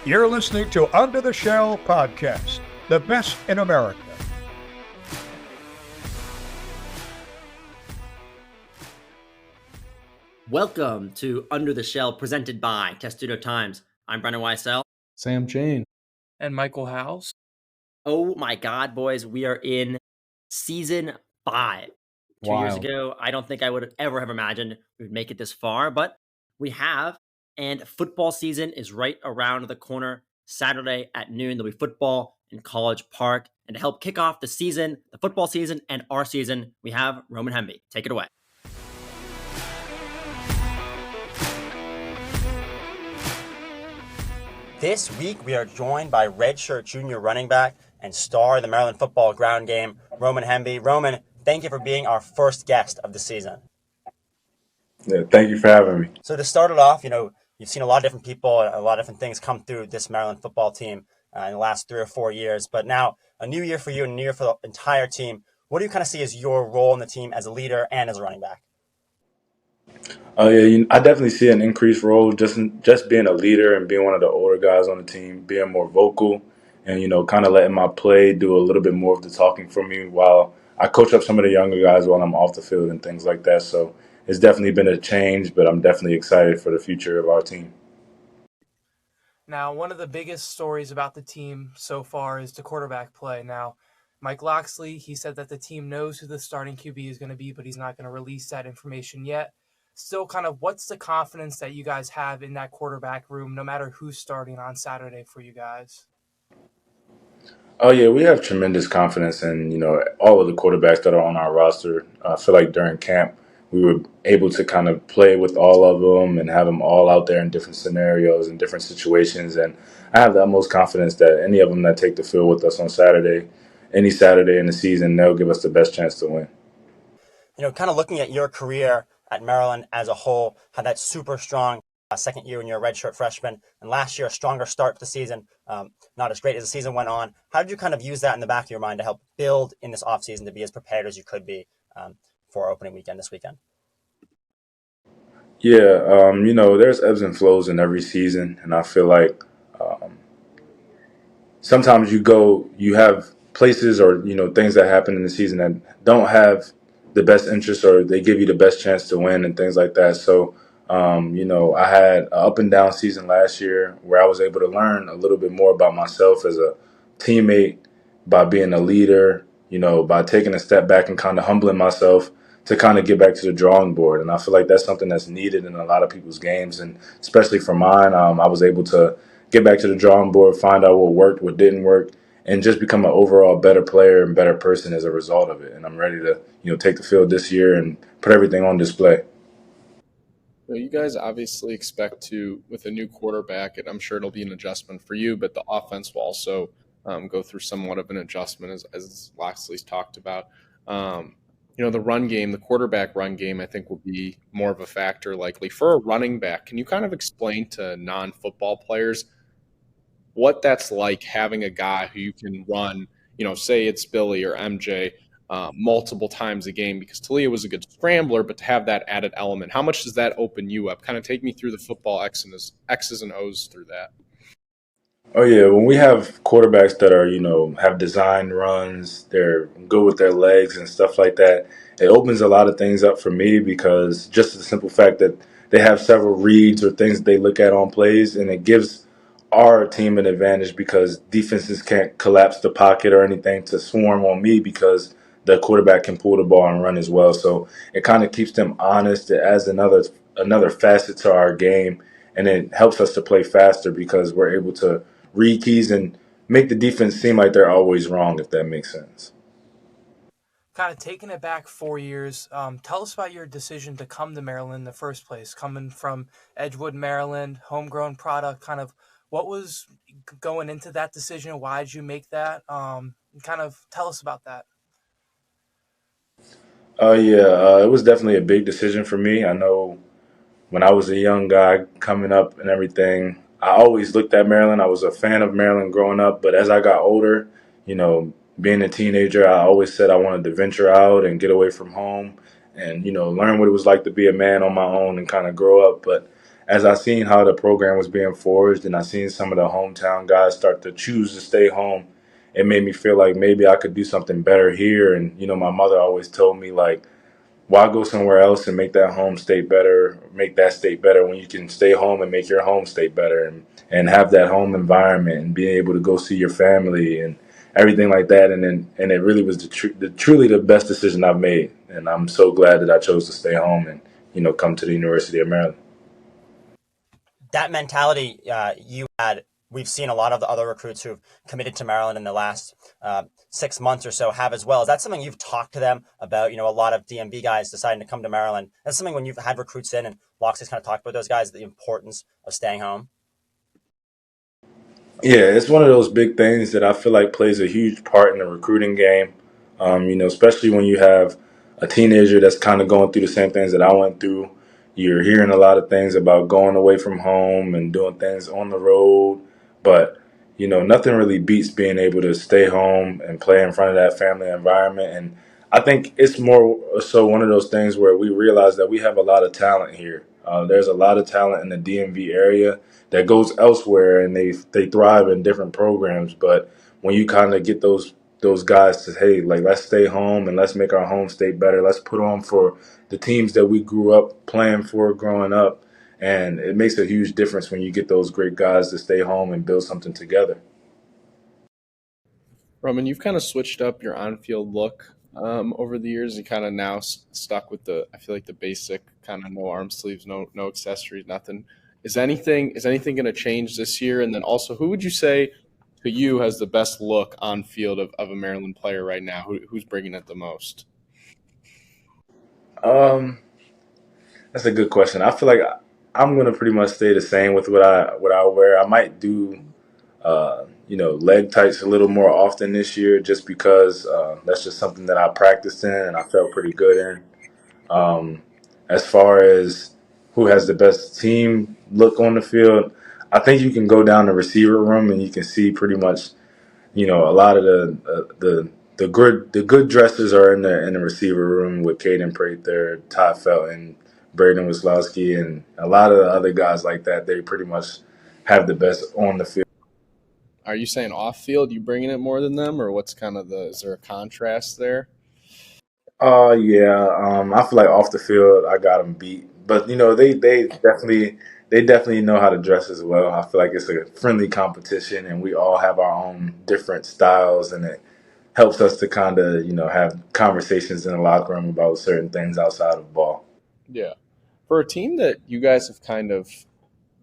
You're listening to Under the Shell Podcast, the best in America. Welcome to Under the Shell, presented by Testudo Times. I'm Brennan Weissel. Sam Jane. And Michael House. Oh my God, boys, we are in season 5. 2 years ago, I don't think I would ever have imagined we would make it this far, but we have. And football season is right around the corner. Saturday at noon, there'll be football in College Park. And to help kick off the season, the football season and our season, we have Roman Hemby. Take it away. This week, we are joined by redshirt junior running back and star of the Maryland football ground game, Roman Hemby. Roman, thank you for being our first guest of the season. Yeah, thank you for having me. So to start it off, you've seen a lot of different people, a lot of different things come through this Maryland football team in the last 3 or 4 years. But now, a new year for you and a new year for the entire team. What do you kind of see as your role in the team as a leader and as a running back? I definitely see an increased role just being a leader and being one of the older guys on the team, being more vocal and, kind of letting my play do a little bit more of the talking for me while I coach up some of the younger guys while I'm off the field and things like that. So it's definitely been a change, but I'm definitely excited for the future of our team. Now, one of the biggest stories about the team so far is the quarterback play. Now, Mike Loxley, he said that the team knows who the starting QB is going to be, but he's not going to release that information yet. Still, kind of what's the confidence that you guys have in that quarterback room, no matter who's starting on Saturday for you guys? Oh, yeah, we have tremendous confidence in, all of the quarterbacks that are on our roster. I feel like during camp, we were able to kind of play with all of them and have them all out there in different scenarios and different situations. And I have the utmost confidence that any of them that take the field with us on Saturday, any Saturday in the season, they'll give us the best chance to win. Kind of looking at your career at Maryland as a whole, had that super strong second year when you're a redshirt freshman, and last year a stronger start to the season, not as great as the season went on. How did you kind of use that in the back of your mind to help build in this offseason to be as prepared as you could be for opening weekend this weekend? Yeah, there's ebbs and flows in every season, and I feel like sometimes you have places or, things that happen in the season that don't have the best interest or they give you the best chance to win and things like that. So, I had an up and down season last year where I was able to learn a little bit more about myself as a teammate by being a leader, by taking a step back and kind of humbling myself to kind of get back to the drawing board. And I feel like that's something that's needed in a lot of people's games. And especially for mine, I was able to get back to the drawing board, find out what worked, what didn't work, and just become an overall better player and better person as a result of it. And I'm ready to, take the field this year and put everything on display. You guys obviously expect to, with a new quarterback, and I'm sure it'll be an adjustment for you, but the offense will also go through somewhat of an adjustment, as Loxley's talked about. The run game, the quarterback run game, I think will be more of a factor likely. For a running back, can you kind of explain to non-football players what that's like having a guy who you can run, say it's Billy or MJ, multiple times a game? Because Talia was a good scrambler, but to have that added element, how much does that open you up? Kind of take me through the football X's and O's through that. Oh, yeah. When we have quarterbacks that are, have designed runs, they're good with their legs and stuff like that, it opens a lot of things up for me because just the simple fact that they have several reads or things that they look at on plays, and it gives our team an advantage because defenses can't collapse the pocket or anything to swarm on me because the quarterback can pull the ball and run as well. So it kind of keeps them honest. It adds another facet to our game, and it helps us to play faster because we're able to read keys and make the defense seem like they're always wrong, if that makes sense. Kind of taking it back 4 years, tell us about your decision to come to Maryland in the first place, coming from Edgewood, Maryland, homegrown product. Kind of what was going into that decision? Why did you make that? Kind of tell us about that. It was definitely a big decision for me. I know when I was a young guy coming up and everything, I always looked at Maryland. I was a fan of Maryland growing up, but as I got older, being a teenager, I always said I wanted to venture out and get away from home and, learn what it was like to be a man on my own and kind of grow up. But as I seen how the program was being forged and I seen some of the hometown guys start to choose to stay home, it made me feel like maybe I could do something better here. And, my mother always told me, like, why go somewhere else and make that home state better, make that state better when you can stay home and make your home state better and have that home environment and being able to go see your family and everything like that. And it really was truly the best decision I've made. And I'm so glad that I chose to stay home and, come to the University of Maryland. That mentality you had, we've seen a lot of the other recruits who've committed to Maryland in the last 6 months or so have as well. Is that something you've talked to them about? A lot of DMV guys deciding to come to Maryland. That's something when you've had recruits in and Loxley's kind of talked about those guys, the importance of staying home. Yeah, it's one of those big things that I feel like plays a huge part in the recruiting game. Especially when you have a teenager that's kind of going through the same things that I went through. You're hearing a lot of things about going away from home and doing things on the road, but nothing really beats being able to stay home and play in front of that family environment. And I think it's more so one of those things where we realize that we have a lot of talent here. There's a lot of talent in the DMV area that goes elsewhere, and they thrive in different programs. But when you kind of get those guys to, hey, like, let's stay home and let's make our home state better. Let's put on for the teams that we grew up playing for growing up. And it makes a huge difference when you get those great guys to stay home and build something together. Roman, you've kind of switched up your on-field look over the years, and kind of now stuck with I feel like the basic kind of no arm sleeves, no accessories, nothing. Is anything going to change this year? And then also, who would you say to you has the best look on field of a Maryland player right now? Who's bringing it the most? That's a good question. I feel like I'm gonna pretty much stay the same with what I wear. I might do leg tights a little more often this year, just because that's just something that I practiced in and I felt pretty good in. Um, as far as who has the best team look on the field, I think you can go down the receiver room and you can see pretty much, a lot of the good dressers are in the receiver room with Caden Prather, Todd Felton, Braden Wislowski, and a lot of the other guys like that. They pretty much have the best on the field. Are you saying off field, you bringing it more than them, or what's kind of is there a contrast there? Yeah. I feel like off the field, I got them beat, but they definitely know how to dress as well. I feel like it's a friendly competition, and we all have our own different styles, and it helps us to kind of have conversations in the locker room about certain things outside of ball. Yeah. For a team that you guys have kind of,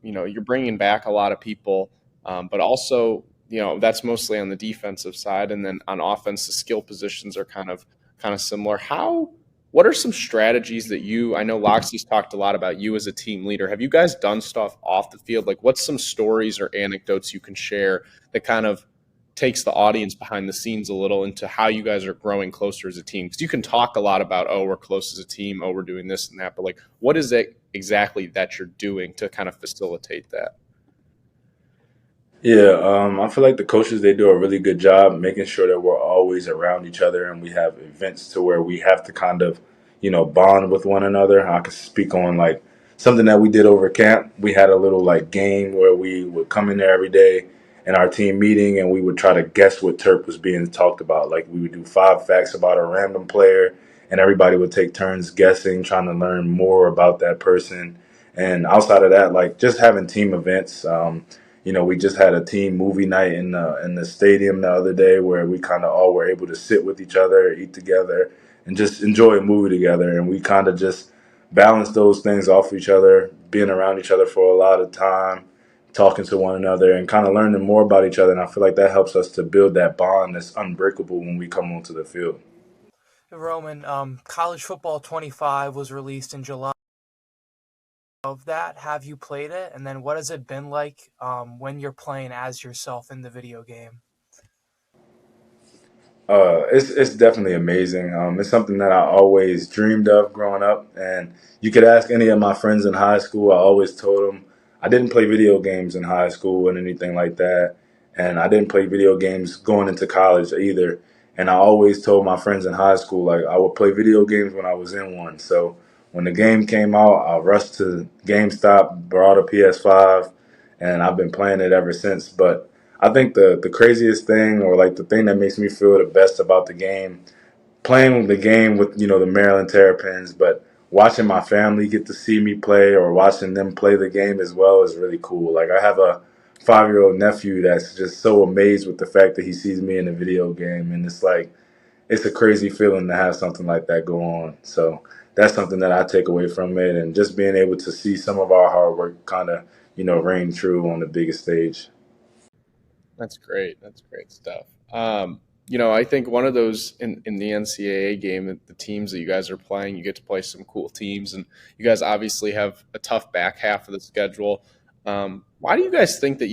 you're bringing back a lot of people, but also, that's mostly on the defensive side, and then on offense, the skill positions are kind of similar. What are some strategies that I know Loxley's talked a lot about you as a team leader. Have you guys done stuff off the field? Like, what's some stories or anecdotes you can share that kind of takes the audience behind the scenes a little into how you guys are growing closer as a team? Because you can talk a lot about, oh, we're close as a team, oh, we're doing this and that, but like, what is it exactly that you're doing to kind of facilitate that? Yeah, I feel like the coaches, they do a really good job making sure that we're always around each other and we have events to where we have to kind of, bond with one another. I can speak on like something that we did over camp. We had a little like game where we would come in there every day in our team meeting and we would try to guess what terp was being talked about. Like, we would do 5 facts about a random player and everybody would take turns guessing, trying to learn more about that person. And outside of that, like, just having team events. We just had a team movie night in the stadium the other day where we kind of all were able to sit with each other, eat together, and just enjoy a movie together. And we kind of just balance those things off each other, being around each other for a lot of time, talking to one another, and kind of learning more about each other. And I feel like that helps us to build that bond that's unbreakable when we come onto the field. Roman, College Football 25 was released in July. Of that, have you played it? And then what has it been like when you're playing as yourself in the video game? It's definitely amazing. It's something that I always dreamed of growing up. And you could ask any of my friends in high school. I always told them I didn't play video games in high school and anything like that. And I didn't play video games going into college either. And I always told my friends in high school, like, I would play video games when I was in one. So when the game came out, I rushed to GameStop, brought a PS5, and I've been playing it ever since. But I think the craziest thing, or like the thing that makes me feel the best about the game, playing the game with the Maryland Terrapins, but watching my family get to see me play or watching them play the game as well is really cool. Like I have a 5-year-old nephew that's just so amazed with the fact that he sees me in a video game, and it's like it's a crazy feeling to have something like that go on. So that's something that I take away from it, and just being able to see some of our hard work kind of reign true on the biggest stage. That's great. That's great stuff. I think one of those in the NCAA game, the teams that you guys are playing, you get to play some cool teams, and you guys obviously have a tough back half of the schedule. Why do you guys think that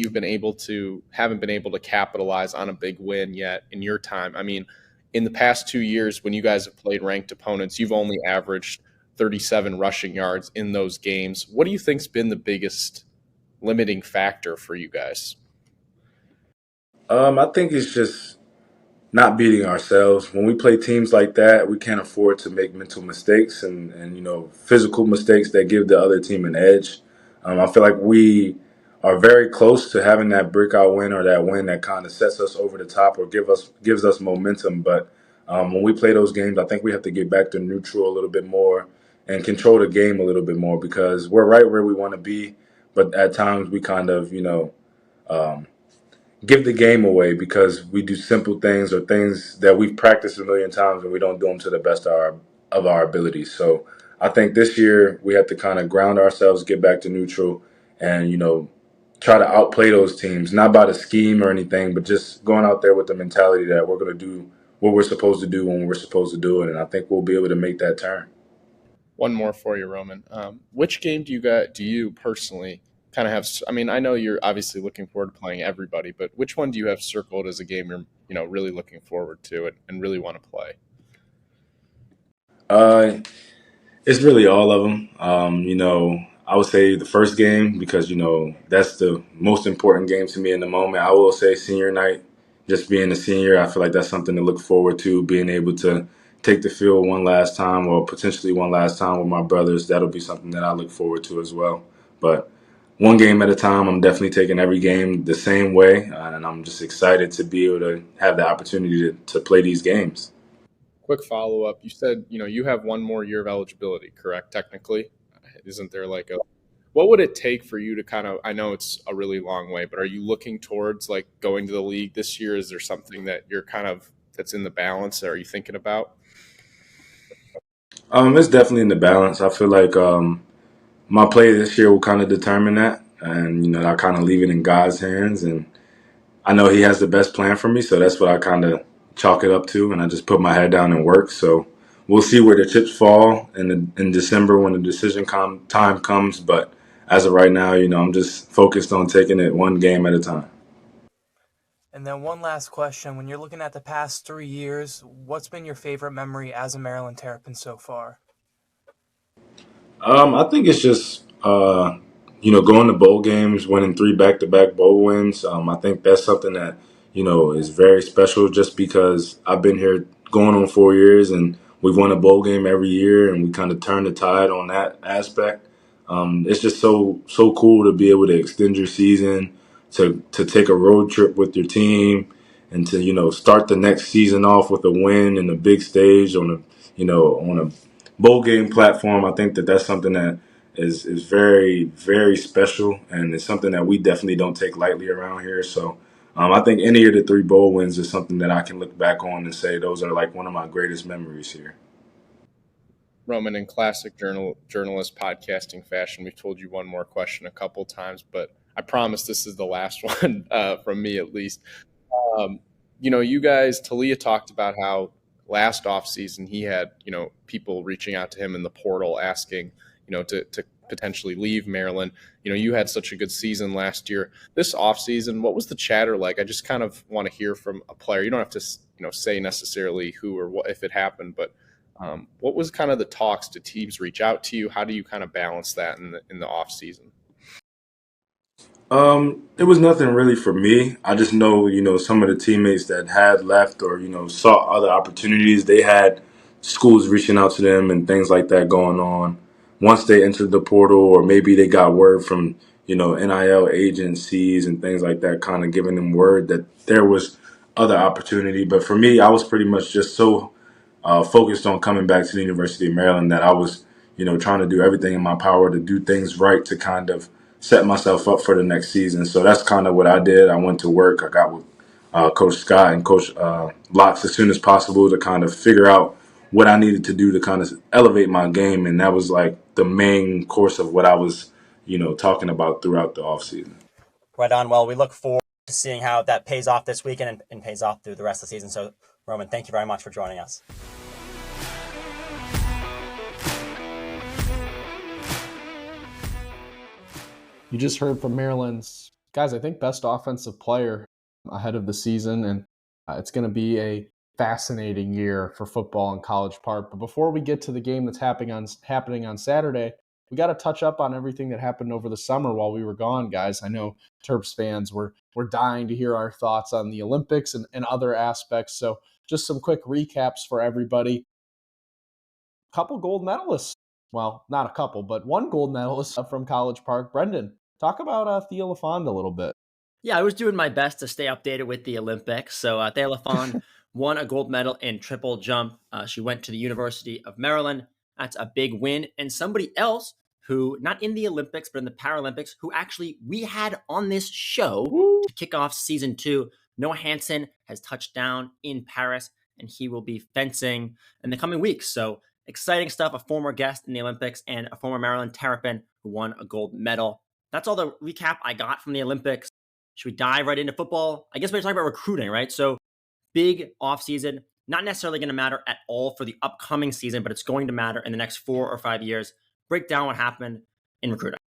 haven't been able to capitalize on a big win yet in your time? I mean, in the past 2 years, when you guys have played ranked opponents, you've only averaged 37 rushing yards in those games. What do you think's been the biggest limiting factor for you guys? I think it's just not beating ourselves. When we play teams like that, we can't afford to make mental mistakes and physical mistakes that give the other team an edge. I feel like we are very close to having that breakout win or that win that kind of sets us over the top or gives us momentum. But when we play those games, I think we have to get back to neutral a little bit more and control the game a little bit more because we're right where we want to be, but at times we kind of um, give the game away because we do simple things or things that we've practiced a million times and we don't do them to the best of our abilities. So I think this year we have to kind of ground ourselves, get back to neutral, and try to outplay those teams, not by the scheme or anything, but just going out there with the mentality that we're going to do what we're supposed to do when we're supposed to do it. And I think we'll be able to make that turn. One more for you, Roman. Which game do you personally kind of have? I mean, I know you're obviously looking forward to playing everybody, but which one do you have circled as a game you're really looking forward to and really want to play? Uh, It's really all of them. I would say the first game because that's the most important game to me in the moment. I will say senior night, just being a senior, I feel like that's something to look forward to. Being able to take the field one last time, or potentially one last time with my brothers, that'll be something that I look forward to as well. But one game at a time, I'm definitely taking every game the same way, and I'm just excited to be able to have the opportunity to play these games. Quick follow up. You said you have one more year of eligibility, correct? Technically, isn't there like a what would it take for you to kind of? I know it's a really long way, but are you looking towards like going to the league this year? Is there something that you're kind of that's in the balance? That are you thinking about? It's definitely in the balance. I feel like my play this year will kind of determine that, and I kind of leave it in God's hands, and I know He has the best plan for me, so that's what I kind of chalk it up to, and I just put my head down and work. So we'll see where the chips fall in December when the time comes. But as of right now, I'm just focused on taking it one game at a time. And then one last question. When you're looking at the past 3 years, what's been your favorite memory as a Maryland Terrapin so far? I think it's just going to bowl games, winning 3 back-to-back bowl wins. I think that's something that is very special. Just because I've been here going on 4 years, and we've won a bowl game every year, and we kind of turned the tide on that aspect. It's just so cool to be able to extend your season, to take a road trip with your team, and to start the next season off with a win in a big stage on a bowl game platform. I think that that's something that is very, very special, and it's something that we definitely don't take lightly around here. So I think any of the 3 bowl wins is something that I can look back on and say those are like one of my greatest memories here. Roman, in classic journalist podcasting fashion, we've told you one more question a couple times, but I promise this is the last one from me at least. Um, you guys, Talia talked about how last offseason he had, people reaching out to him in the portal asking, to potentially leave Maryland. You had such a good season last year. This offseason, what was the chatter like? I just kind of want to hear from a player. You don't have to, say necessarily who or what if it happened, but what was kind of the talks? Did teams reach out to you? How do you kind of balance that in the off season? It was nothing really for me. I just know, some of the teammates that had left or, saw other opportunities. They had schools reaching out to them and things like that going on. once they entered the portal, or maybe they got word from, NIL agencies and things like that, kind of giving them word that there was other opportunity. But for me, I was pretty much just so focused on coming back to the University of Maryland that I was, trying to do everything in my power to do things right to kind of set myself up for the next season. So that's kind of what I did. I went to work. I got with Coach Scott and Coach Locks as soon as possible to kind of figure out what I needed to do to kind of elevate my game. And that was like the main course of what I was, talking about throughout the offseason. Right on. Well, we look forward to seeing how that pays off this weekend and pays off through the rest of the season. So, Roman, thank you very much for joining us. You just heard from Maryland's, guys, I think best offensive player ahead of the season, and it's going to be a fascinating year for football in College Park. But before we get to the game that's happening on Saturday, we got to touch up on everything that happened over the summer while we were gone, guys. I know Terps fans were dying to hear our thoughts on the Olympics and other aspects. So just some quick recaps for everybody. Couple gold medalists. Well, not a couple, but one gold medalist from College Park. Brendan, talk about Thea LaFond a little bit. Yeah, I was doing my best to stay updated with the Olympics. So Thea LaFond won a gold medal in triple jump. She went to the University of Maryland. That's a big win. And somebody else who, not in the Olympics, but in the Paralympics, who actually we had on this show to kick off season 2, Noah Hansen has touched down in Paris, and he will be fencing in the coming weeks. So exciting stuff. A former guest in the Olympics and a former Maryland Terrapin who won a gold medal. That's all the recap I got from the Olympics. Should we dive right into football? I guess we're talking about recruiting, right? So big offseason, not necessarily going to matter at all for the upcoming season, but it's going to matter in the next 4 or 5 years. Break down what happened in recruiting.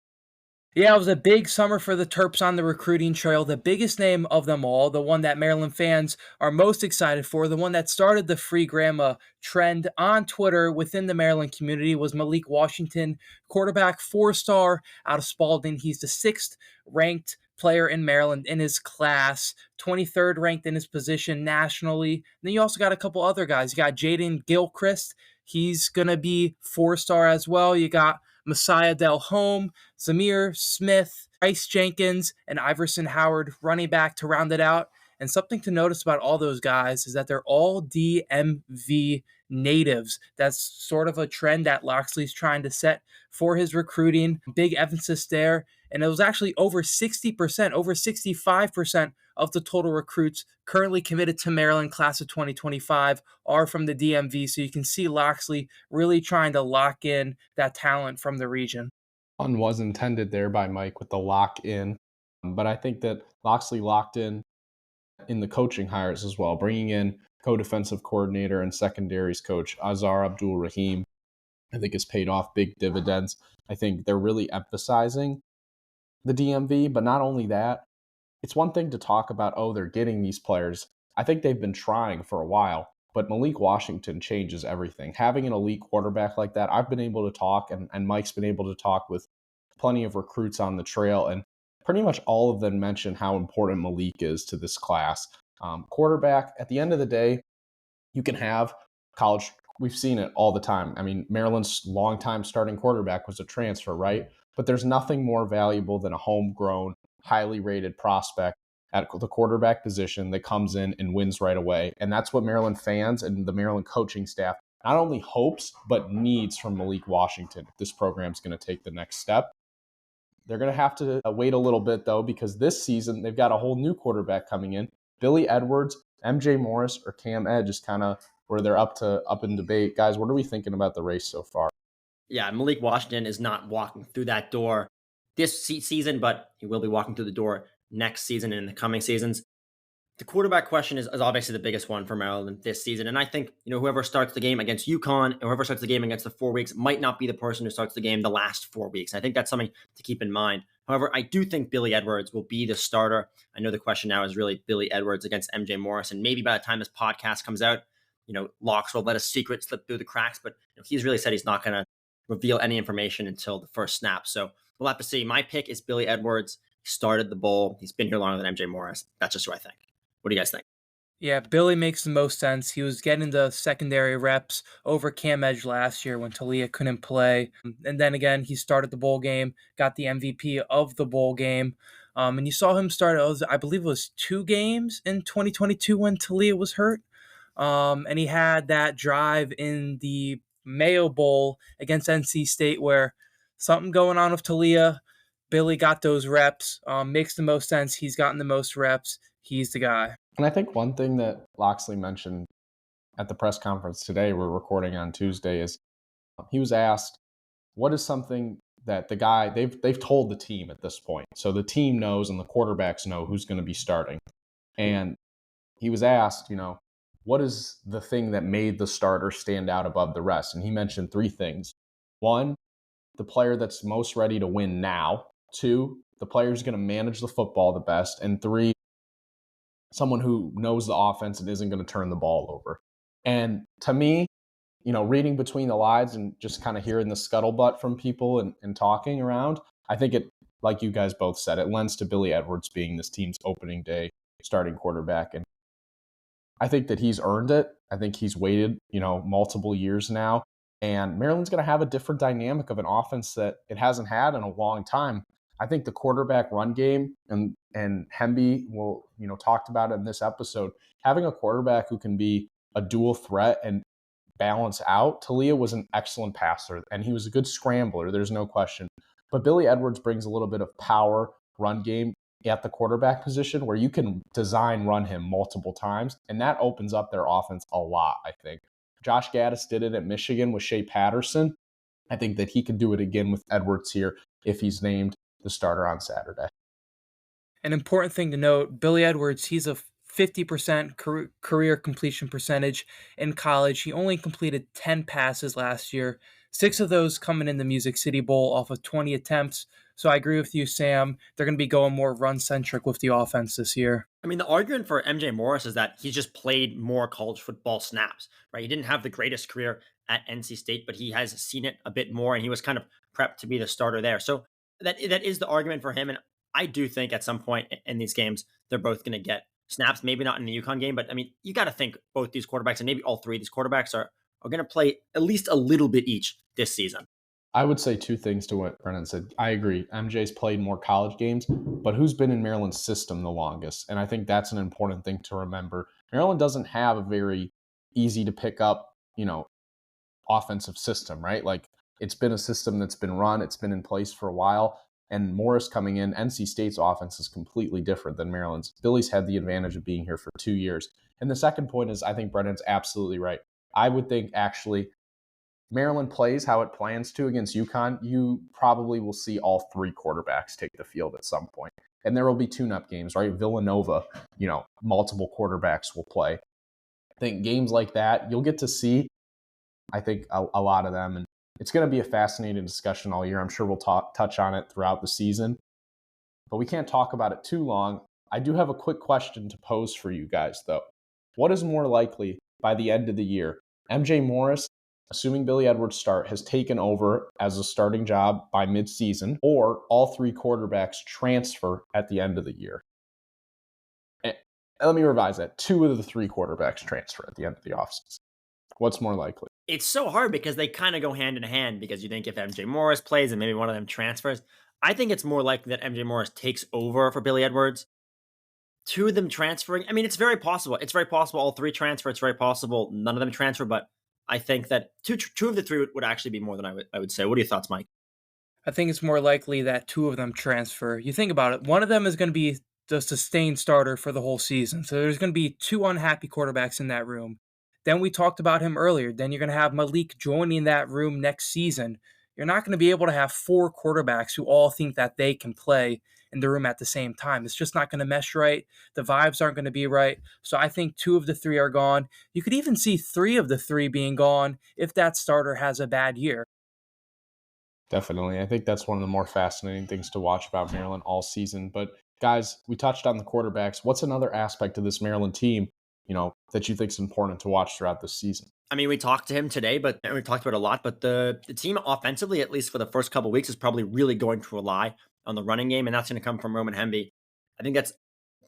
Yeah, it was a big summer for the Terps on the recruiting trail. The biggest name of them all, the one that Maryland fans are most excited for, the one that started the free grandma trend on Twitter within the Maryland community, was Malik Washington, quarterback, 4-star out of Spalding. He's the 6th ranked player in Maryland in his class, 23rd ranked in his position nationally. And then you also got a couple other guys. You got Jaden Gilchrist. He's going to be 4-star as well. You got Messiah Del Home, Zamir Smith, Bryce Jenkins, and Iverson Howard running back to round it out. And something to notice about all those guys is that they're all DMV natives. That's sort of a trend that Loxley's trying to set for his recruiting. Big emphasis there. And it was actually over 60%, over 65% of the total recruits currently committed to Maryland class of 2025 are from the DMV. So you can see Loxley really trying to lock in that talent from the region. One was intended there by Mike with the lock in, but I think that Loxley locked in the coaching hires as well, bringing in co-defensive coordinator and secondaries coach Azhar Abdul Rahim. I think has paid off big dividends. I think they're really emphasizing the DMV, but not only that, it's one thing to talk about, oh, they're getting these players. I think they've been trying for a while, but Malik Washington changes everything. Having an elite quarterback like that, I've been able to talk, and Mike's been able to talk with plenty of recruits on the trail, and pretty much all of them mention how important Malik is to this class. Quarterback, at the end of the day, you can have college. We've seen it all the time. I mean, Maryland's longtime starting quarterback was a transfer, right? But there's nothing more valuable than a homegrown, highly rated prospect at the quarterback position that comes in and wins right away. And that's what Maryland fans and the Maryland coaching staff not only hopes, but needs from Malik Washington if this program's going to take the next step. They're going to have to wait a little bit, though, because this season they've got a whole new quarterback coming in. Billy Edwards, MJ Morris, or Cam Edge is kind of where they're up in debate. Guys, what are we thinking about the race so far? Yeah, Malik Washington is not walking through that door this season, but he will be walking through the door next season and in the coming seasons. The quarterback question is obviously the biggest one for Maryland this season. And I think, whoever starts the game against UConn and whoever starts the game against the 4 weeks might not be the person who starts the game the last 4 weeks. I think that's something to keep in mind. However, I do think Billy Edwards will be the starter. I know the question now is really Billy Edwards against MJ Morris. And maybe by the time this podcast comes out, Locks will let a secret slip through the cracks. But he's really said he's not going to reveal any information until the first snap. So we'll have to see. My pick is Billy Edwards. He started the bowl. He's been here longer than MJ Morris. That's just what I think. What do you guys think? Yeah, Billy makes the most sense. He was getting the secondary reps over Cam Edge last year when Talia couldn't play. And then again, he started the bowl game, got the MVP of the bowl game. And you saw him start, I believe it was 2 games in 2022 when Talia was hurt. And he had that drive in the Mayo Bowl against NC State where something going on with Talia. Billy got those reps. Makes the most sense. He's gotten the most reps. He's the guy. And I think one thing that Loxley mentioned at the press conference today, we're recording on Tuesday, is he was asked, what is something that the guy, they've told the team at this point. So the team knows and the quarterbacks know who's going to be starting. And he was asked, what is the thing that made the starter stand out above the rest? And he mentioned 3 things. 1, the player that's most ready to win now. 2, the player who's going to manage the football the best. And 3, someone who knows the offense and isn't going to turn the ball over. And to me, reading between the lines and just kind of hearing the scuttlebutt from people and talking around, I think it, like you guys both said, it lends to Billy Edwards being this team's opening day starting quarterback. And I think that he's earned it. I think he's waited, multiple years now. And Maryland's going to have a different dynamic of an offense that it hasn't had in a long time. I think the quarterback run game, and Hemby will, talked about it in this episode, having a quarterback who can be a dual threat and balance out. Talia was an excellent passer, and he was a good scrambler. There's no question. But Billy Edwards brings a little bit of power run game at the quarterback position where you can design run him multiple times, and that opens up their offense a lot, I think. Josh Gaddis did it at Michigan with Shea Patterson. I think that he could do it again with Edwards here if he's named the starter on Saturday. An important thing to note, Billy Edwards, he's a 50% career completion percentage in college. He only completed 10 passes last year, 6 of those coming in the Music City Bowl off of 20 attempts. So I agree with you, Sam. They're going to be going more run-centric with the offense this year. I mean, the argument for MJ Morris is that he's just played more college football snaps, right? He didn't have the greatest career at NC State, but he has seen it a bit more, and he was kind of prepped to be the starter there. So that is the argument for him, and I do think at some point in these games, they're both going to get snaps, maybe not in the UConn game, but I mean, you got to think both these quarterbacks, and maybe all 3 of these quarterbacks are going to play at least a little bit each this season. I would say 2 things to what Brennan said. I agree. MJ's played more college games, but who's been in Maryland's system the longest? And I think that's an important thing to remember. Maryland doesn't have a very easy to pick up, offensive system, right? Like, it's been a system that's been run, it's been in place for a while. And Morris coming in, NC State's offense is completely different than Maryland's. Billy's had the advantage of being here for 2 years. And the second point is, I think Brennan's absolutely right. I would think actually Maryland plays how it plans to against UConn, you probably will see all 3 quarterbacks take the field at some point. And there will be tune-up games, right? Villanova, multiple quarterbacks will play. I think games like that, you'll get to see, I think, a lot of them. And it's going to be a fascinating discussion all year. I'm sure we'll touch on it throughout the season. But we can't talk about it too long. I do have a quick question to pose for you guys, though. What is more likely by the end of the year? MJ Morris, assuming Billy Edwards has taken over as a starting job by midseason, or all 3 quarterbacks transfer at the end of the year? And let me revise that. 2 of the 3 quarterbacks transfer at the end of the offseason. What's more likely? It's so hard because they kind of go hand in hand, because you think if MJ Morris plays and maybe one of them transfers, I think it's more likely that MJ Morris takes over for Billy Edwards. 2 of them transferring, I mean, it's very possible. It's very possible all 3 transfer. It's very possible none of them transfer, but I think that two of the 3 would actually be more than I would say. What are your thoughts, Mike? I think it's more likely that 2 of them transfer. You think about it, one of them is going to be the sustained starter for the whole season. So there's going to be 2 unhappy quarterbacks in that room. Then we talked about him earlier. Then you're going to have Malik joining that room next season. You're not going to be able to have 4 quarterbacks who all think that they can play in the room at the same time. It's just not going to mesh right. The vibes aren't going to be right. So I think 2 of the 3 are gone. You could even see 3 of the 3 being gone if that starter has a bad year. Definitely. I think that's one of the more fascinating things to watch about Maryland all season. But guys, we touched on the quarterbacks. What's another aspect of this Maryland team, that you think is important to watch throughout the season? I mean, we talked to him today, and we talked about it a lot, but the team offensively, at least for the first couple of weeks, is probably really going to rely on the running game, and that's going to come from Roman Hemby. I think that's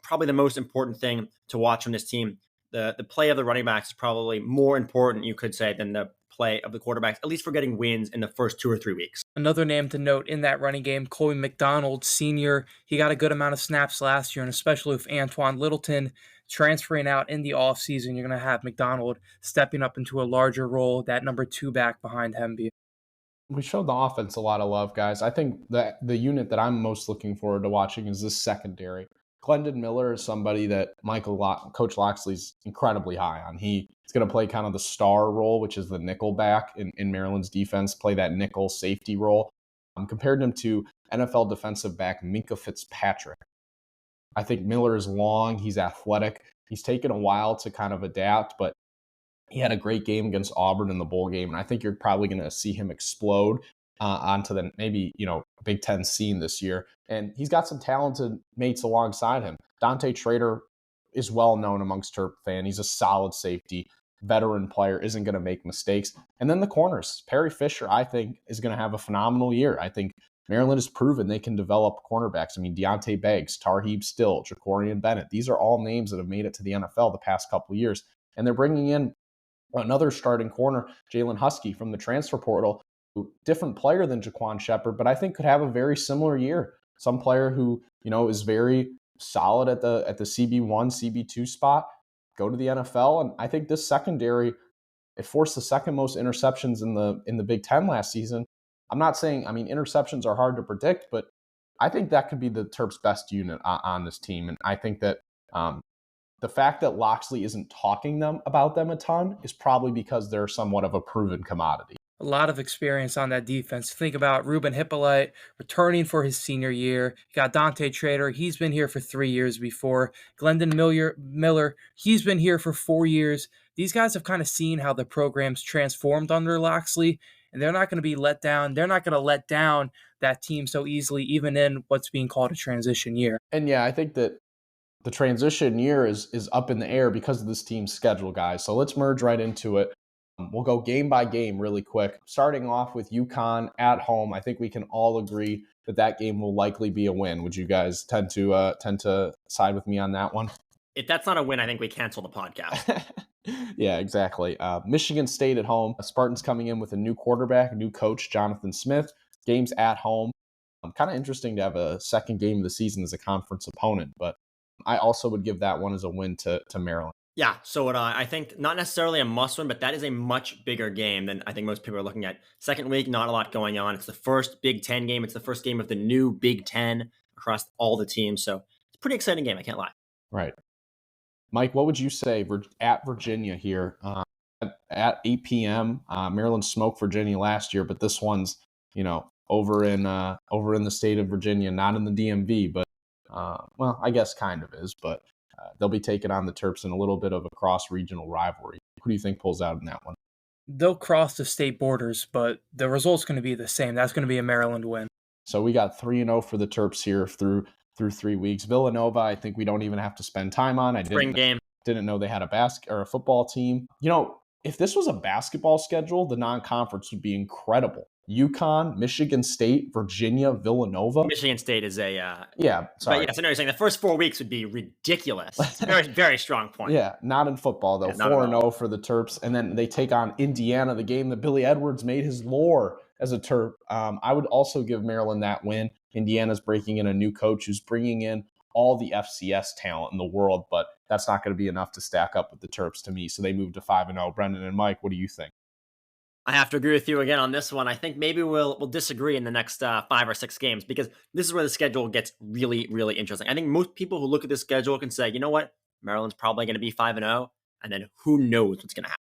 probably the most important thing to watch from this team. the play of the running backs is probably more important, you could say, than the play of the quarterbacks, at least for getting wins in the first 2 or 3 weeks. Another name to note in that running game, Colby McDonald Sr. He got a good amount of snaps last year, and especially with Antoine Littleton transferring out in the offseason, you're going to have McDonald stepping up into a larger role, that number 2 back behind Hemby. We showed the offense a lot of love, guys. I think that the unit that I'm most looking forward to watching is this secondary. Glendon Miller is somebody that Coach Loxley's incredibly high on. He's going to play kind of the star role, which is the nickel back in Maryland's defense, play that nickel safety role. Compared him to NFL defensive back Minkah Fitzpatrick. I think Miller is long. He's athletic. He's taken a while to kind of adapt, but he had a great game against Auburn in the bowl game, and I think you're probably going to see him explode onto the maybe Big Ten scene this year. And he's got some talented mates alongside him. Dante Trader is well known amongst Terp fans. He's a solid safety, veteran player, isn't going to make mistakes. And then the corners. Perry Fisher, I think, is going to have a phenomenal year. I think Maryland has proven they can develop cornerbacks. I mean, Deontay Beggs, Tarheeb Still, Jacorian Bennett. These are all names that have made it to the NFL the past couple of years. And they're bringing in another starting corner, Jalen Husky from the transfer portal, different player than Jaquan Shepard, but I think could have a very similar year. Some player who, is very solid at the CB1, CB2 spot, go to the NFL. And I think this secondary, it forced the second most interceptions in the Big Ten last season. I'm not saying, interceptions are hard to predict, but I think that could be the Terps' best unit on this team. And I think that the fact that Loxley isn't talking about them a ton is probably because they're somewhat of a proven commodity. A lot of experience on that defense. Think about Ruben Hippolyte returning for his senior year. You got Dante Trader. He's been here for 3 years before. Glendon Miller, he's been here for 4 years. These guys have kind of seen how the program's transformed under Loxley, and they're not going to be let down. They're not going to let down that team so easily, even in what's being called a transition year. And yeah, I think that the transition year is up in the air because of this team's schedule, guys. So let's merge right into it. We'll go game by game really quick. Starting off with UConn at home, I think we can all agree that game will likely be a win. Would you guys tend to side with me on that one? If that's not a win, I think we cancel the podcast. Yeah, exactly. Michigan State at home. Spartans coming in with a new quarterback, a new coach, Jonathan Smith. Games at home. Kind of interesting to have a second game of the season as a conference opponent, but I also would give that one as a win to Maryland. Yeah, so would I. I think not necessarily a must win, but that is a much bigger game than I think most people are looking at. Second week, not a lot going on. It's the first Big Ten game. It's the first game of the new Big Ten across all the teams. So it's a pretty exciting game. I can't lie. Right. Mike, what would you say at Virginia here at 8 p.m.? Maryland smoked Virginia last year, but this one's, over in the state of Virginia, not in the DMV, but well, I guess kind of is, but they'll be taking on the Terps in a little bit of a cross-regional rivalry. Who do you think pulls out in that one? They'll cross the state borders, but the result's going to be the same. That's going to be a Maryland win. So we got 3-0 for the Terps here through 3 weeks. Villanova, I think we don't even have to spend time on. Spring game. Didn't know they had a football team. If this was a basketball schedule, the non-conference would be incredible. UConn, Michigan State, Virginia, Villanova. Michigan State is a yeah. Sorry, but yeah. So no, you're saying the first 4 weeks would be ridiculous. It's a very, very strong point. Yeah, not in football though. 4-0 for the Terps, and then they take on Indiana, the game that Billy Edwards made his lore as a Terp. I would also give Maryland that win. Indiana's breaking in a new coach who's bringing in all the FCS talent in the world, but that's not going to be enough to stack up with the Terps to me. So they moved to 5-0. Brendan and Mike, what do you think? I have to agree with you again on this one. I think maybe we'll disagree in the next 5 or 6 games because this is where the schedule gets really, really interesting. I think most people who look at this schedule can say, you know what, Maryland's probably going to be 5-0, and then who knows what's going to happen.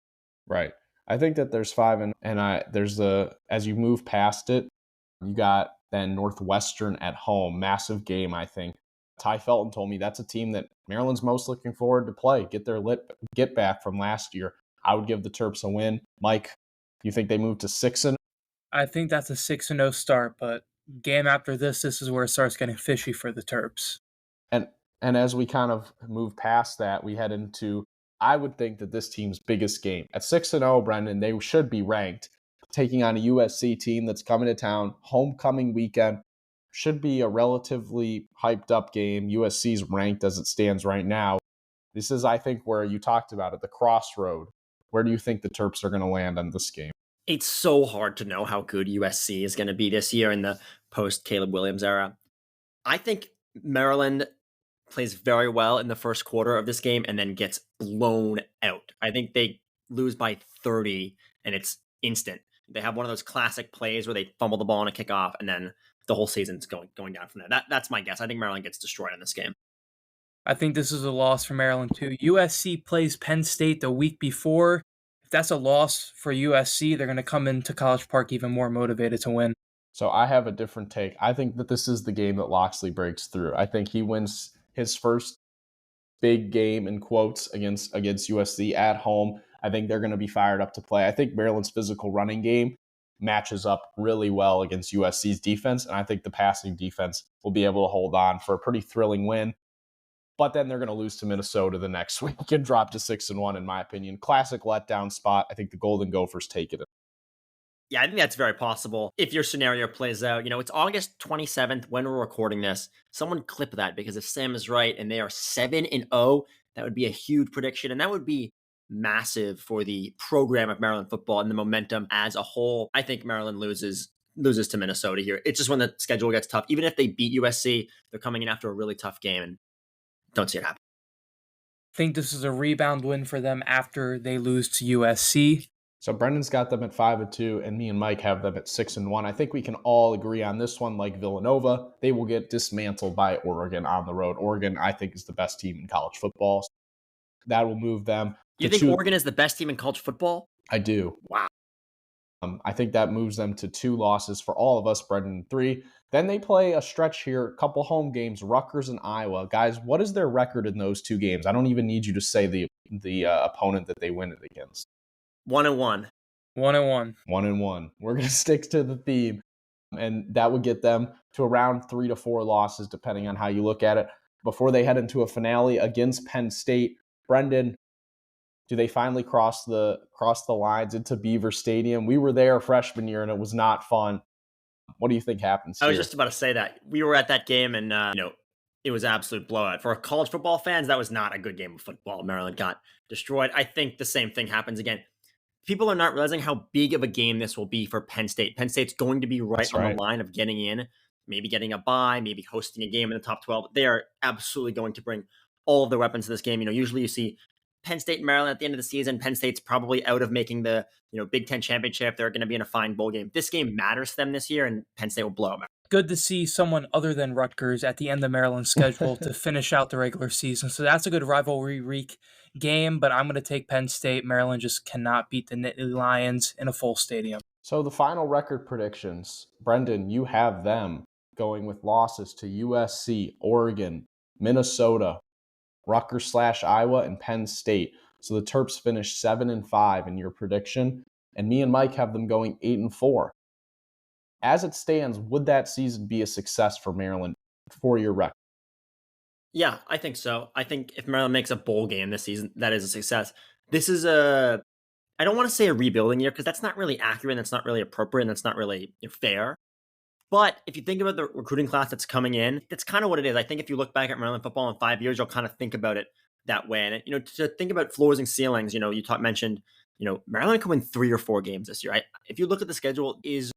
Right. I think that there's 5 and there's as you move past it, you got then Northwestern at home, massive game. I think Ty Felton told me that's a team that Maryland's most looking forward to play, get back from last year. I would give the Terps a win. Mike, you think they move to 6-0? I think that's a 6-0 start, but game after this is where it starts getting fishy for the Terps. And as we kind of move past that, we head into, I would think that this team's biggest game. At 6-0, Brendan, they should be ranked. Taking on a USC team that's coming to town, homecoming weekend, should be a relatively hyped up game. USC's ranked as it stands right now. This is, I think, where you talked about it, the crossroad. Where do you think the Terps are going to land on this game? It's so hard to know how good USC is going to be this year in the post Caleb Williams era. I think Maryland plays very well in the first quarter of this game and then gets blown out. I think they lose by 30 and it's instant. They have one of those classic plays where they fumble the ball on a kickoff and then the whole season's going down from there. That's my guess. I think Maryland gets destroyed in this game. I think this is a loss for Maryland too. USC plays Penn State the week before. If that's a loss for USC, they're going to come into College Park even more motivated to win. So I have a different take. I think that this is the game that Loxley breaks through. I think he wins his first big game in quotes against USC at home. I think they're going to be fired up to play. I think Maryland's physical running game matches up really well against USC's defense, and I think the passing defense will be able to hold on for a pretty thrilling win. But then they're going to lose to Minnesota the next week and drop to 6-1, in my opinion. Classic letdown spot. I think the Golden Gophers take it. Yeah, I think that's very possible. If your scenario plays out, it's August 27th when we're recording this. Someone clip that, because if Sam is right and they are 7-0, that would be a huge prediction. And that would be massive for the program of Maryland football and the momentum as a whole. I think Maryland loses to Minnesota here. It's just when the schedule gets tough. Even if they beat USC, they're coming in after a really tough game and don't see it happen. I think this is a rebound win for them after they lose to USC. So Brendan's got them at 5-2, and me and Mike have them at 6-1. I think we can all agree on this one. Like Villanova, they will get dismantled by Oregon on the road. Oregon, I think, is the best team in college football. That will move them. You think Oregon is the best team in college football? I do. Wow. I think that moves them to 2 losses for all of us, Brendan 3. Then they play a stretch here, a couple home games, Rutgers and Iowa. Guys, what is their record in those 2 games? I don't even need you to say the opponent that they win it against. 1-1. 1-1. 1-1. We're going to stick to the theme, and that would get them to around 3 to 4 losses, depending on how you look at it, before they head into a finale against Penn State. Brendan, do they finally cross the lines into Beaver Stadium? We were there freshman year, and it was not fun. What do you think happens here? I was just about to say that. We were at that game, and it was absolute blowout. For college football fans, that was not a good game of football. Maryland got destroyed. I think the same thing happens again. People are not realizing how big of a game this will be for Penn State. Penn State's going to be right on the line of getting in, maybe getting a bye, maybe hosting a game in the top 12. They are absolutely going to bring all of their weapons to this game. Usually you see Penn State and Maryland at the end of the season. Penn State's probably out of making the Big Ten championship. They're going to be in a fine bowl game. This game matters to them this year, and Penn State will blow them out. Good to see someone other than Rutgers at the end of Maryland's schedule to finish out the regular season. So that's a good rivalry week game, but I'm going to take Penn State. Maryland just cannot beat the Nittany Lions in a full stadium. So the final record predictions, Brendan, you have them going with losses to USC, Oregon, Minnesota, Rutgers/Iowa, and Penn State. So the Terps finished 7-5 in your prediction, and me and Mike have them going 8-4. As it stands, would that season be a success for Maryland for your record? Yeah, I think so. I think if Maryland makes a bowl game this season, that is a success. This is I don't want to say a rebuilding year, because that's not really accurate, and that's not really appropriate, and that's not really fair. But if you think about the recruiting class that's coming in, that's kind of what it is. I think if you look back at Maryland football in 5 years, you'll kind of think about it that way. And, to think about floors and ceilings, you mentioned, Maryland could win 3 or 4 games this year. If you look at the schedule, is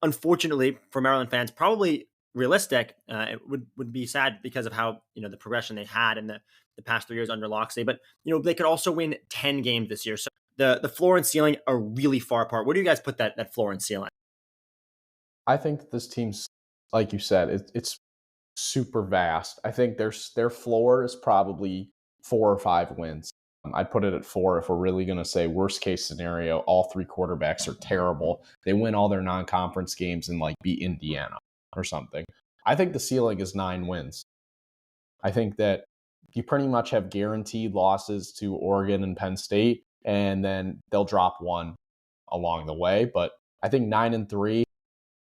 unfortunately for Maryland fans, probably realistic. It would be sad because of how, the progression they had in the past 3 years under Loxley. But, they could also win 10 games this year. So the floor and ceiling are really far apart. Where do you guys put that floor and ceiling? I think this team's, like you said, it's super vast. I think their floor is probably 4 or 5 wins. I'd put it at 4 if we're really going to say worst case scenario, all 3 quarterbacks are terrible. They win all their non-conference games and beat Indiana or something. I think the ceiling is 9 wins. I think that you pretty much have guaranteed losses to Oregon and Penn State, and then they'll drop 1 along the way. But I think 9-3,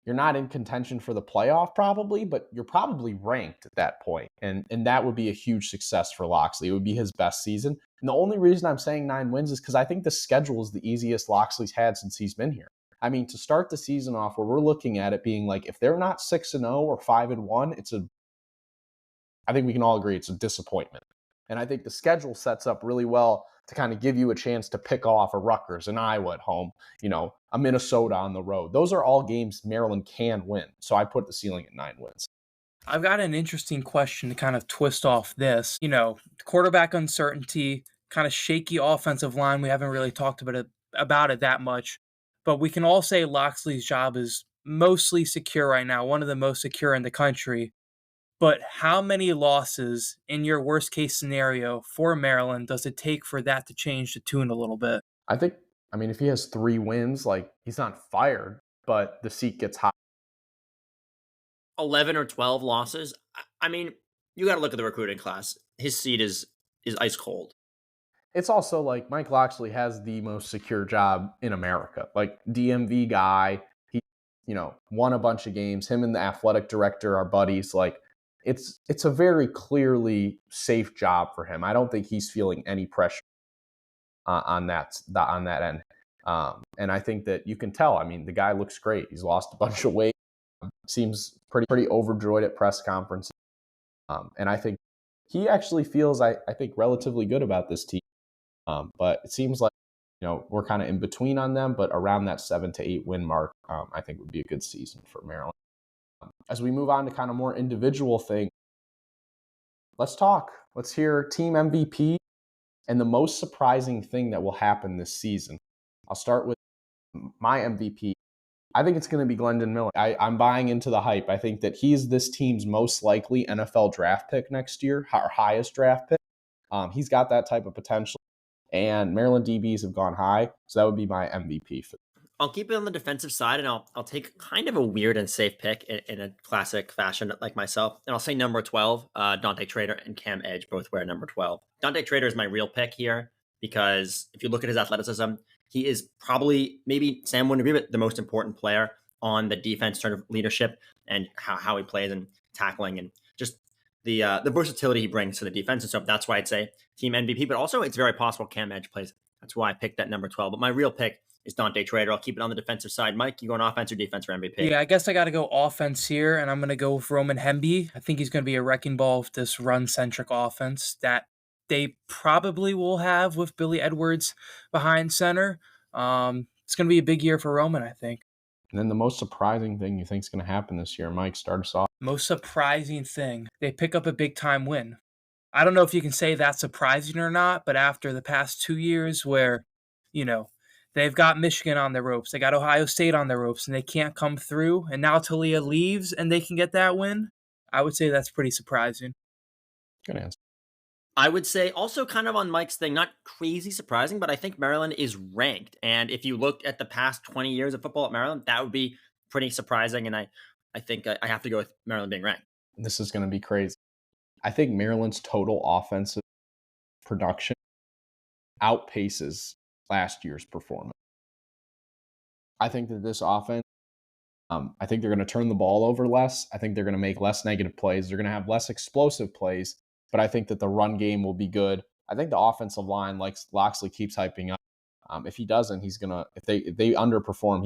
you're not in contention for the playoff probably, but you're probably ranked at that point. And that would be a huge success for Loxley. It would be his best season. And the only reason I'm saying 9 wins is because I think the schedule is the easiest Loxley's had since he's been here. I mean, to start the season off where we're looking at it being if they're not 6-0 or 5-1, I think we can all agree it's a disappointment. And I think the schedule sets up really well to kind of give you a chance to pick off a Rutgers, an Iowa at home, a Minnesota on the road. Those are all games Maryland can win. So I put the ceiling at 9 wins. I've got an interesting question to kind of twist off this. Quarterback uncertainty, kind of shaky offensive line. We haven't really talked about it that much. But we can all say Loxley's job is mostly secure right now, one of the most secure in the country. But how many losses in your worst case scenario for Maryland does it take for that to change the tune a little bit? If he has 3 wins, he's not fired, but the seat gets hot. 11 or 12 losses. You got to look at the recruiting class. His seat is ice cold. It's also Mike Loxley has the most secure job in America. DMV guy, he won a bunch of games. Him and the athletic director are buddies. It's a very clearly safe job for him. I don't think he's feeling any pressure on that end. And I think that you can tell. The guy looks great. He's lost a bunch of weight. Seems pretty overjoyed at press conferences. And I think he actually feels, I think, relatively good about this team. But it seems like, we're kind of in between on them, but around that 7 to 8 win mark, I think would be a good season for Maryland. As we move on to kind of more individual things, let's hear team MVP and the most surprising thing that will happen this season. I'll start with my MVP. I think it's going to be Glendon Miller. I'm buying into the hype. I think that he's this team's most likely NFL draft pick next year, our highest draft pick. He's got that type of potential, and Maryland DBs have gone high, so that would be my MVP. I'll keep it on the defensive side, and I'll take kind of a weird and safe pick in a classic fashion like myself, and I'll say number 12, Dante Trader and Cam Edge both wear number 12. Dante Trader is my real pick here because if you look at his athleticism, he is probably, maybe Sam wouldn't agree, but the most important player on the defense, sort of leadership and how he plays and tackling and just the versatility he brings to the defense. And so that's why I'd say team MVP, but also it's very possible Cam Edge plays. That's why I picked that number 12. But my real pick is Dante Trader. I'll keep it on the defensive side. Mike, you going offense or defense for MVP? Yeah, I guess I got to go offense here, and I'm going to go with Roman Hemby. I think he's going to be a wrecking ball with this run-centric offense that they probably will have with Billy Edwards behind center. It's going to be a big year for Roman, I think. And then the most surprising thing you think is going to happen this year, Mike, start us off. Most surprising thing, they pick up a big-time win. I don't know if you can say that's surprising or not, but after the past 2 years where, they've got Michigan on their ropes, they got Ohio State on their ropes, and they can't come through, and now Talia leaves and they can get that win, I would say that's pretty surprising. Good answer. I would say also kind of on Mike's thing, not crazy surprising, but I think Maryland is ranked. And if you look at the past 20 years of football at Maryland, that would be pretty surprising. And I think I have to go with Maryland being ranked. This is going to be crazy. I think Maryland's total offensive production outpaces last year's performance. I think that this offense, I think they're going to turn the ball over less. I think they're going to make less negative plays. They're going to have less explosive plays, but I think that the run game will be good. I think the offensive line, like Loxley keeps hyping up. If he doesn't, he's going to, if they underperform,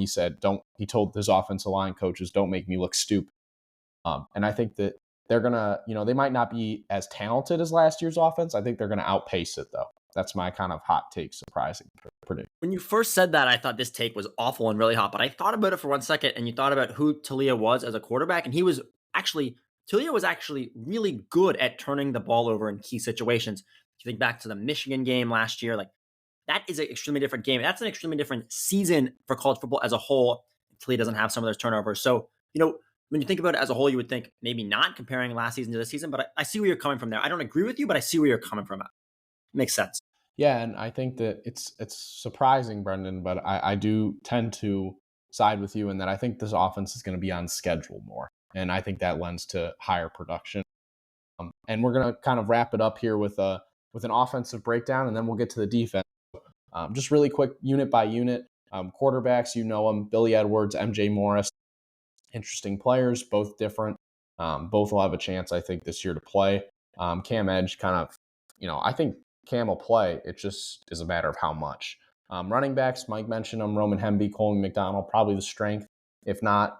he told his offensive line coaches, don't make me look stupid. And I think that they're going to, they might not be as talented as last year's offense. I think they're going to outpace it, though. That's my kind of hot take, surprising prediction. When you first said that, I thought this take was awful and really hot, but I thought about it for 1 second, and you thought about who Talia was as a quarterback, and Talia was actually really good at turning the ball over in key situations. If you think back to the Michigan game last year, that is an extremely different game. That's an extremely different season for college football as a whole. Talia doesn't have some of those turnovers. So, when you think about it as a whole, you would think maybe not comparing last season to this season, but I see where you're coming from there. I don't agree with you, but I see where you're coming from. It makes sense. Yeah, and I think that it's surprising, Brendan, but I do tend to side with you in that I think this offense is going to be on schedule more, and I think that lends to higher production. And we're going to kind of wrap it up here with an offensive breakdown, and then we'll get to the defense. Just really quick, unit by unit. Quarterbacks, them, Billy Edwards, MJ Morris. Interesting players, both different. Both will have a chance, I think, this year to play. Cam Edge kind of, I think Cam will play. It just is a matter of how much. Running backs, Mike mentioned them, Roman Hemby, Coleman McDonald, probably the strength. If not,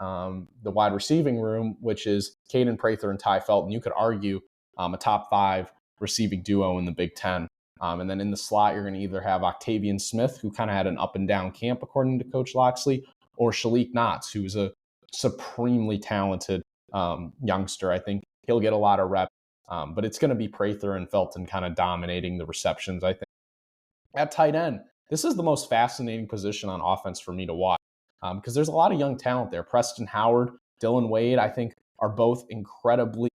the wide receiving room, which is Caden Prather and Ty Felton. You could argue a top 5 receiving duo in the Big Ten. And then in the slot, you're going to either have Octavian Smith, who kind of had an up and down camp, according to Coach Loxley, or Shalik Knotts, who's a supremely talented youngster. I think he'll get a lot of reps, but it's going to be Prather and Felton kind of dominating the receptions, I think. At tight end, this is the most fascinating position on offense for me to watch because there's a lot of young talent there. Preston Howard, Dylan Wade, I think, are both incredibly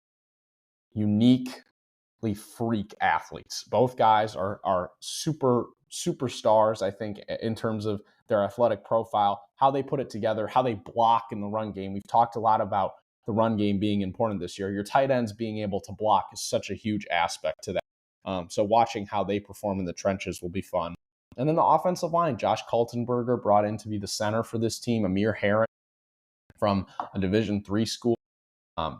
uniquely freak athletes. Both guys are superstars, I think, in terms of their athletic profile, how they put it together, how they block in the run game. We've talked a lot about the run game being important this year. Your tight ends being able to block is such a huge aspect to that. So watching how they perform in the trenches will be fun. And then the offensive line, Josh Kaltenberger brought in to be the center for this team, Amir Heron from a Division III school.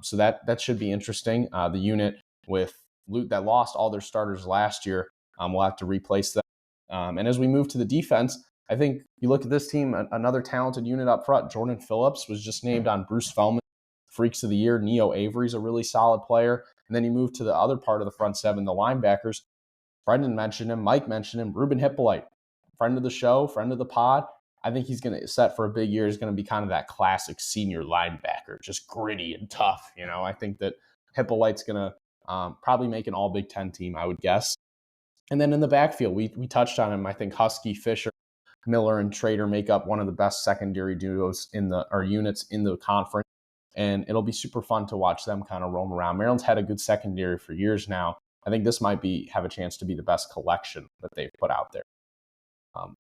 So that should be interesting. The unit that lost all their starters last year will have to replace them. And as we move to the defense, I think you look at this team, another talented unit up front. Jordan Phillips was just named on Bruce Feldman Freaks of the Year. Neo Avery's a really solid player. And then you move to the other part of the front seven, the linebackers. Brendan mentioned him. Mike mentioned him. Ruben Hippolyte, friend of the show, friend of the pod. I think he's going to set for a big year. He's going to be kind of that classic senior linebacker, just gritty and tough. I think that Hippolyte's going to probably make an all Big Ten team, I would guess. And then in the backfield, we touched on him. I think Husky, Fisher, Miller, and Trader make up one of the best secondary duos units in the conference. And it'll be super fun to watch them kind of roam around. Maryland's had a good secondary for years now. I think this might have a chance to be the best collection that they've put out there.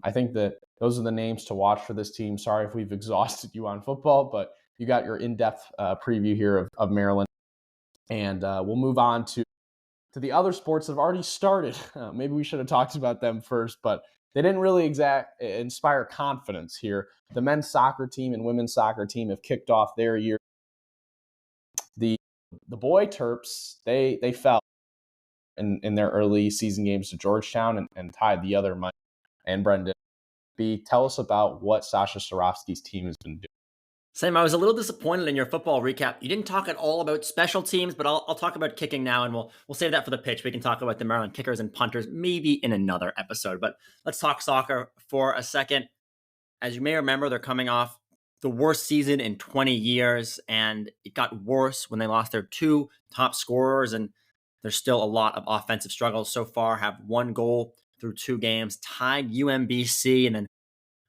I think that those are the names to watch for this team. Sorry if we've exhausted you on football, but you got your in-depth preview here of Maryland. And we'll move on to the other sports that have already started. Maybe we should have talked about them first, but they didn't really inspire confidence here. The men's soccer team and women's soccer team have kicked off their year. The boy Terps, they fell in their early season games to Georgetown and tied the other Mike and Brendan. Tell us about what Sasha Sarovsky's team has been doing. Sam, I was a little disappointed in your football recap. You didn't talk at all about special teams, but I'll talk about kicking now, and we'll save that for the pitch. We can talk about the Maryland kickers and punters maybe in another episode. But let's talk soccer for a second. As you may remember, they're coming off the worst season in 20 years, and it got worse when they lost their two top scorers, and there's still a lot of offensive struggles so far. Have one goal through two games, tied UMBC, and then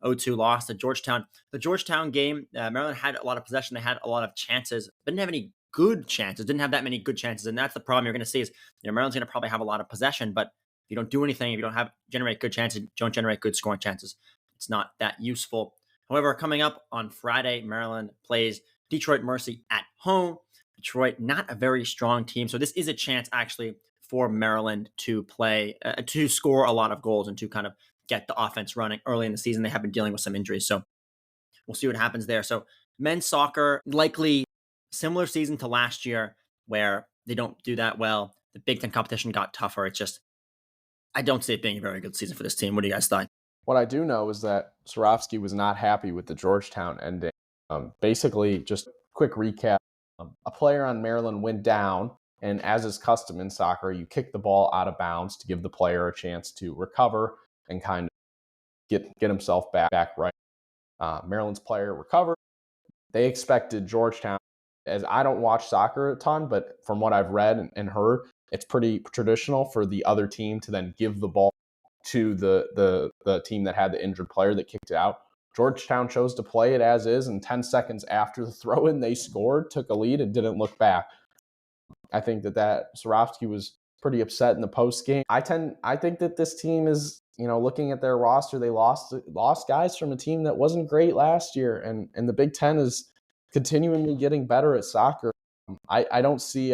0-2 loss to Georgetown. The Georgetown game, Maryland had a lot of possession. They had a lot of chances, but didn't have any good chances. Didn't have that many good chances, and that's the problem you're going to see is Maryland's going to probably have a lot of possession, but if you don't do anything, if you don't generate good chances, don't generate good scoring chances, it's not that useful. However, coming up on Friday, Maryland plays Detroit Mercy at home. Detroit, not a very strong team, so this is a chance actually for Maryland to to score a lot of goals and to kind of get the offense running early in the season. They have been dealing with some injuries, so we'll see what happens there. So men's soccer, likely similar season to last year where they don't do that well. The Big Ten competition got tougher. I don't see it being a very good season for this team. What do you guys think? What I do know is that Sarovsky was not happy with the Georgetown ending. Basically, just quick recap. A player on Maryland went down, and as is custom in soccer, you kick the ball out of bounds to give the player a chance to recover and kind of get himself back right. Maryland's player recovered. They expected Georgetown, as I don't watch soccer a ton, but from what I've read and heard, it's pretty traditional for the other team to then give the ball to the team that had the injured player that kicked it out. Georgetown chose to play it as is, and 10 seconds after the throw-in, they scored, took a lead, and didn't look back. I think that Sarovsky was pretty upset in the post game. I think that this team is, looking at their roster, they lost guys from a team that wasn't great last year, and the Big Ten is continually getting better at soccer. I don't see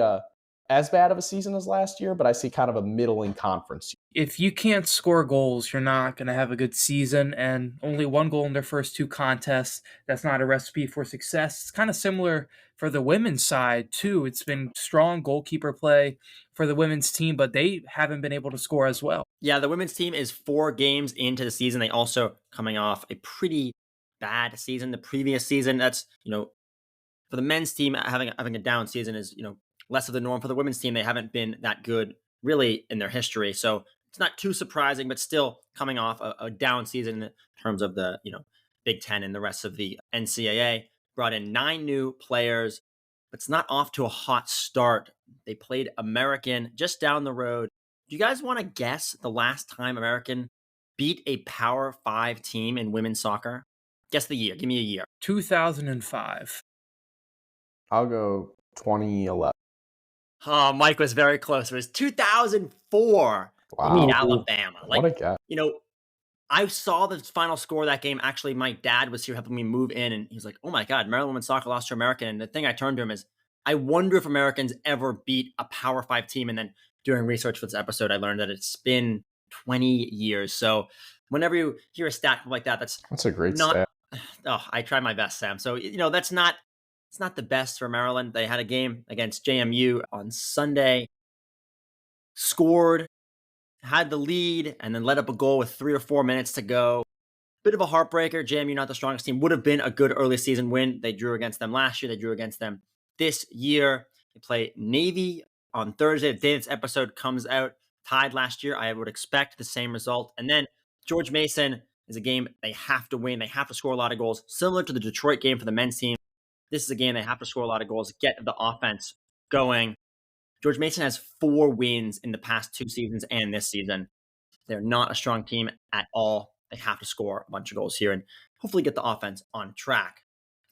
as bad of a season as last year, but I see kind of a middling conference. If you can't score goals, you're not going to have a good season, and only one goal in their first two contests, that's not a recipe for success. It's kind of similar for the women's side, too. It's been strong goalkeeper play for the women's team, but they haven't been able to score as well. Yeah, the women's team is 4 games into the season. They also coming off a pretty bad season. The previous season, that's, for the men's team, having a down season is, less of the norm. For the women's team, they haven't been that good really in their history. So it's not too surprising, but still coming off a down season in terms of the Big Ten and the rest of the NCAA. Brought in 9 new players, but it's not off to a hot start. They played American just down the road. Do you guys want to guess the last time American beat a Power 5 team in women's soccer? Guess the year. Give me a year. 2005. I'll go 2011. Oh, Mike was very close. It was 2004. They beat Alabama. What a guess. I saw the final score of that game. Actually, my dad was here helping me move in, and he was like, "Oh my God, Maryland women's soccer lost to American." And the thing I turned to him is, I wonder if Americans ever beat a Power 5 team. And then doing research for this episode, I learned that it's been 20 years. So whenever you hear a stat like that, that's a great stat. Oh, I try my best, Sam. So, it's not the best for Maryland. They had a game against JMU on Sunday, scored, had the lead, and then let up a goal with 3 or 4 minutes to go. Bit of a heartbreaker. JMU, not the strongest team, would have been a good early season win. They drew against them last year. They drew against them this year. They play Navy on Thursday. The day this episode comes out, tied last year. I would expect the same result. And then George Mason is a game they have to win. They have to score a lot of goals, similar to the Detroit game for the men's team. This is a game they have to score a lot of goals, get the offense going. George Mason has 4 wins in the past 2 seasons and this season. They're not a strong team at all. They have to score a bunch of goals here and hopefully get the offense on track.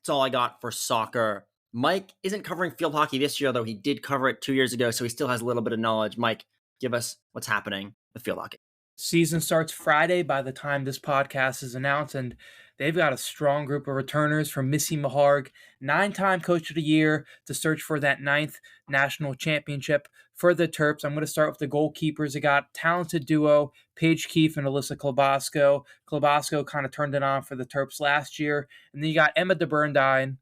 That's all I got for soccer. Mike isn't covering field hockey this year, though he did cover it 2 years ago, so he still has a little bit of knowledge. Mike, give us what's happening with field hockey. Season starts Friday by the time this podcast is announced, and they've got a strong group of returners from Missy Maharg, 9-time Coach of the Year, to search for that 9th national championship for the Terps. I'm going to start with the goalkeepers. They got talented duo, Paige Keefe and Alyssa Klobosco. Klobosco kind of turned it on for the Terps last year. And then you got Emma DeBurdine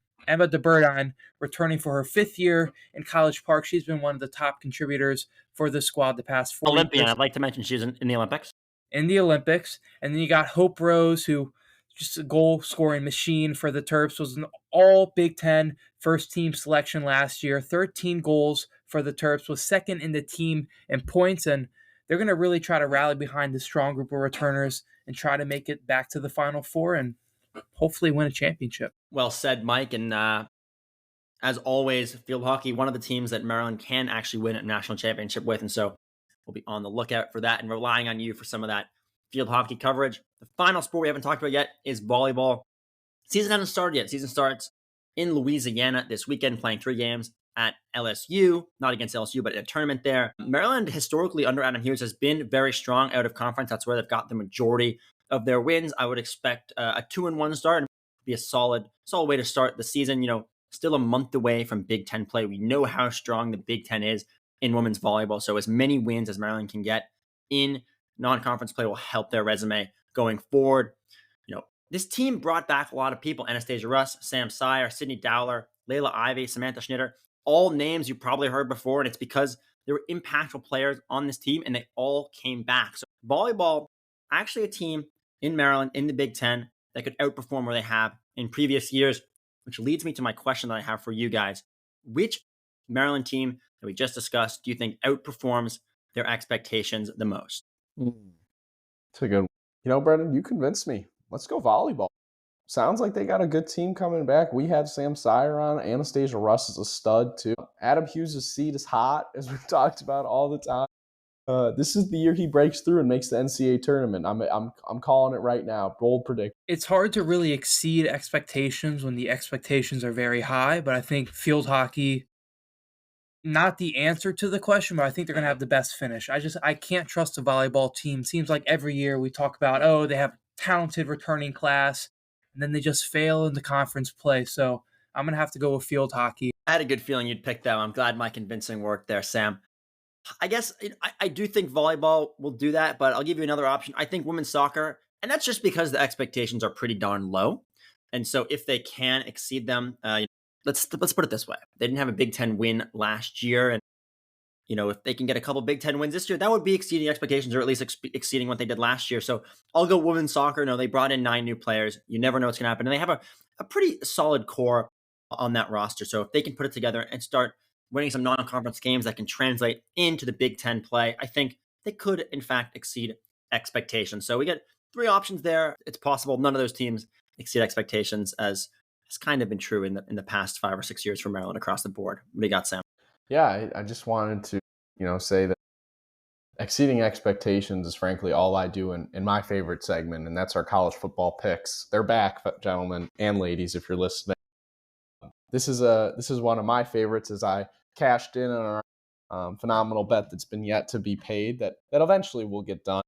returning for her 5th year in College Park. She's been one of the top contributors for the squad the past 4 years. Olympian. I'd like to mention she's in the Olympics. In the Olympics. And then you got Hope Rose, who just a goal-scoring machine for the Terps, was an all Big Ten first-team selection last year. 13 goals for the Terps, was second in the team in points, and they're going to really try to rally behind this strong group of returners and try to make it back to the Final Four and hopefully win a championship. Well said, Mike. And as always, field hockey, one of the teams that Maryland can actually win a national championship with. And so we'll be on the lookout for that and relying on you for some of that field hockey coverage. The final sport we haven't talked about yet is volleyball. Season hasn't started yet. Season starts in Louisiana this weekend, playing 3 games at LSU, not against LSU, but in a tournament there. Maryland, historically under Adam Hughes, has been very strong out of conference. That's where they've got the majority of their wins. I would expect a 2-1 start and be a solid way to start the season. Still a month away from Big Ten play. We know how strong the Big Ten is in women's volleyball. So as many wins as Maryland can get in non-conference play will help their resume going forward. This team brought back a lot of people: Anastasia Russ, Sam Sire, Sydney Dowler, Layla Ivey, Samantha Schnitter, all names you probably heard before. And it's because there were impactful players on this team and they all came back. So volleyball, actually a team in Maryland in the Big Ten that could outperform where they have in previous years, which leads me to my question that I have for you guys. Which Maryland team that we just discussed do you think outperforms their expectations the most? It's a good one. Brendan, you convinced me. Let's go volleyball. Sounds like they got a good team coming back. We had Sam Sire on. Anastasia Russ is a stud, too. Adam Hughes' seat is hot, as we've talked about all the time. This is the year he breaks through and makes the NCAA tournament. I'm calling it right now. Bold prediction. It's hard to really exceed expectations when the expectations are very high, but I think field hockey, not the answer to the question, but I think they're going to have the best finish. I can't trust a volleyball team. Seems like every year we talk about, they have talented returning class, and then they just fail in the conference play. So I'm going to have to go with field hockey. I had a good feeling you'd pick that one. I'm glad my convincing worked there, Sam. I guess I do think volleyball will do that, but I'll give you another option. I think women's soccer, and that's just because the expectations are pretty darn low. And so if they can exceed them, let's put it this way. They didn't have a Big Ten win last year. And, if they can get a couple Big Ten wins this year, that would be exceeding expectations, or at least exceeding what they did last year. So I'll go women's soccer. No, they brought in 9 new players. You never know what's going to happen. And they have a pretty solid core on that roster. So if they can put it together and start winning some non-conference games that can translate into the Big Ten play, I think they could, in fact, exceed expectations. So we get 3 options there. It's possible none of those teams exceed expectations, as has kind of been true in the past 5 or 6 years for Maryland across the board. What do you got, Sam? Yeah, I just wanted to, say that exceeding expectations is frankly all I do in my favorite segment, and that's our college football picks. They're back, gentlemen and ladies, if you're listening. This is one of my favorites, as I cashed in on our phenomenal bet that's been yet to be paid that eventually will get done.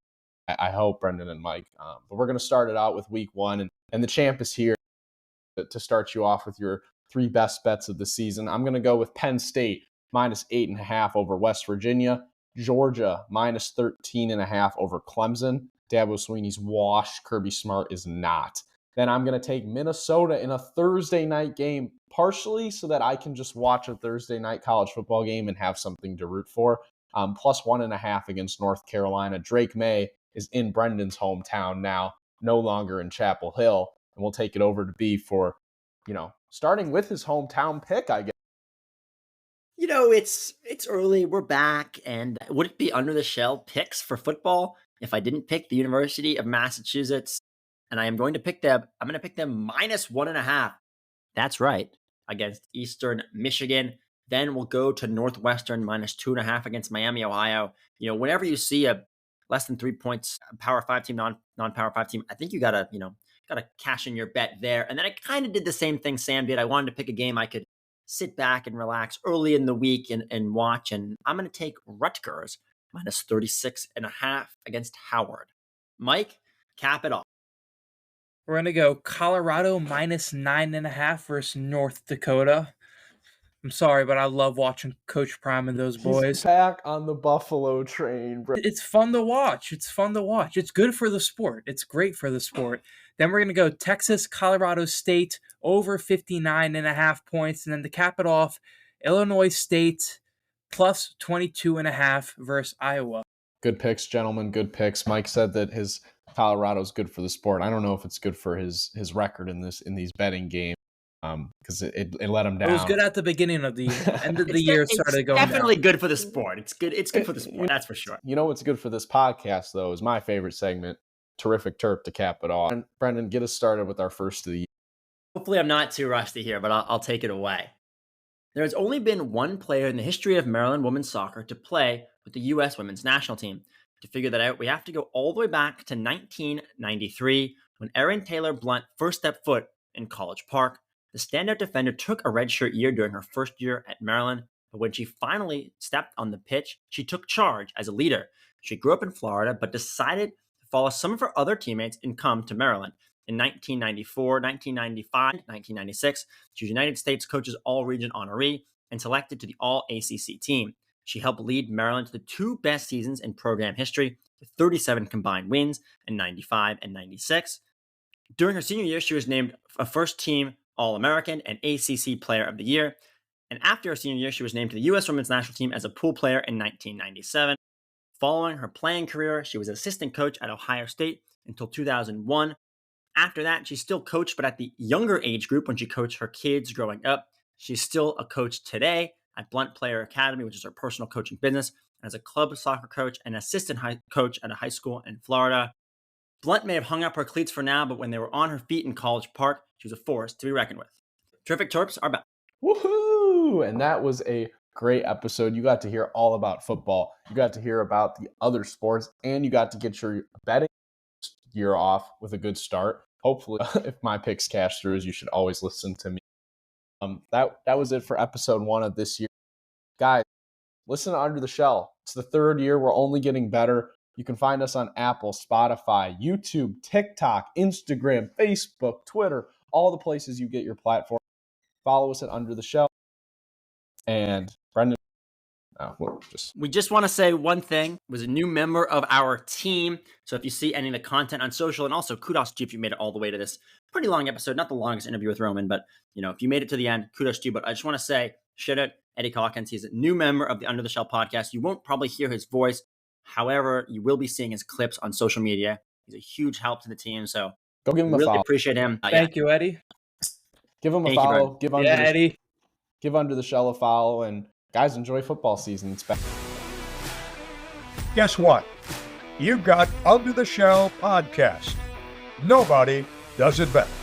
I hope, Brendan and Mike. But we're going to start it out with week 1, and the champ is here to start you off with your 3 best bets of the season. I'm going to go with Penn State minus 8.5 over West Virginia, Georgia minus 13.5 over Clemson. Dabo Swinney's wash. Kirby Smart is not. Then I'm going to take Minnesota in a Thursday night game, partially so that I can just watch a Thursday night college football game and have something to root for. Plus 1.5 against North Carolina. Drake May is in Brendan's hometown now, no longer in Chapel Hill. And we'll take it over to B for, starting with his hometown pick, I guess. It's early. We're back. And would it be under the shell picks for football if I didn't pick the University of Massachusetts? And I am going to pick them. I'm going to pick them minus 1.5. That's right. Against Eastern Michigan. Then we'll go to Northwestern minus 2.5 against Miami, Ohio. Whenever you see a less than 3 points Power 5 team, non-Power 5 team, I think you gotta cash in your bet there. And then I kind of did the same thing Sam did. I wanted to pick a game I could sit back and relax early in the week and watch. And I'm going to take Rutgers minus 36.5 against Howard. Mike, cap it off. We're going to go Colorado minus 9.5 versus North Dakota. I'm sorry, but I love watching Coach Prime and those boys. He's back on the Buffalo train, bro. It's fun to watch. It's good for the sport. It's great for the sport. Then we're going to go Texas, Colorado State over 59.5 points. And then to cap it off, Illinois State plus 22.5 versus Iowa. Good picks, gentlemen. Good picks. Mike said that his Colorado's good for the sport. I don't know if it's good for his record in these betting games. Because it let him down. It was good at the beginning of the end of the year. Started going definitely down. Good for the sport. It's good. It's good for the sport. That's for sure. What's good for this podcast though is my favorite segment, Terrific Terp, to cap it off. And Brendan, get us started with our first of the year. Hopefully, I'm not too rusty here, but I'll take it away. There has only been one player in the history of Maryland women's soccer to play with the U.S. women's national team. To figure that out, we have to go all the way back to 1993 when Erin Taylor Blunt first stepped foot in College Park. The standout defender took a redshirt year during her first year at Maryland, but when she finally stepped on the pitch, she took charge as a leader. She grew up in Florida, but decided to follow some of her other teammates and come to Maryland. In 1994, 1995, 1996, she was United States Coaches All-Region honoree and selected to the All-ACC team. She helped lead Maryland to the 2 best seasons in program history, with 37 combined wins in 95 and 96. During her senior year, she was named a first-team All-American and ACC Player of the Year. And after her senior year, she was named to the U.S. Women's National Team as a pool player in 1997. Following her playing career, she was assistant coach at Ohio State until 2001. After that, she still coached, but at the younger age group when she coached her kids growing up. She's still a coach today at Blunt Player Academy, which is her personal coaching business, and as a club soccer coach and assistant coach at a high school in Florida. Blunt may have hung up her cleats for now, but when they were on her feet in College Park, she was a force to be reckoned with. Terrific Terps are back. Woohoo! And that was a great episode. You got to hear all about football. You got to hear about the other sports, and you got to get your betting year off with a good start. Hopefully, if my picks cash through, you should always listen to me. That was it for episode 1 of this year. Guys, listen to Under the Shell. It's the 3rd year. We're only getting better. You can find us on Apple, Spotify, YouTube, TikTok, Instagram, Facebook, Twitter, all the places you get your platform. Follow us at Under the Shell. And Brendan, we just want to say one thing. It was a new member of our team. So if you see any of the content on social, and also kudos to you if you made it all the way to this pretty long episode, not the longest interview with Roman, but if you made it to the end, kudos to you. But I just want to say, shout out Eddie Calkins. He's a new member of the Under the Shell podcast. You won't probably hear his voice. However, you will be seeing his clips on social media. He's a huge help to the team. So go give him a really follow. Appreciate him. Thank you, Eddie. Give him a follow. Eddie. Give Under the Shell a follow. And guys, enjoy football season. It's back. Guess what? You've got Under the Shell Podcast. Nobody does it better.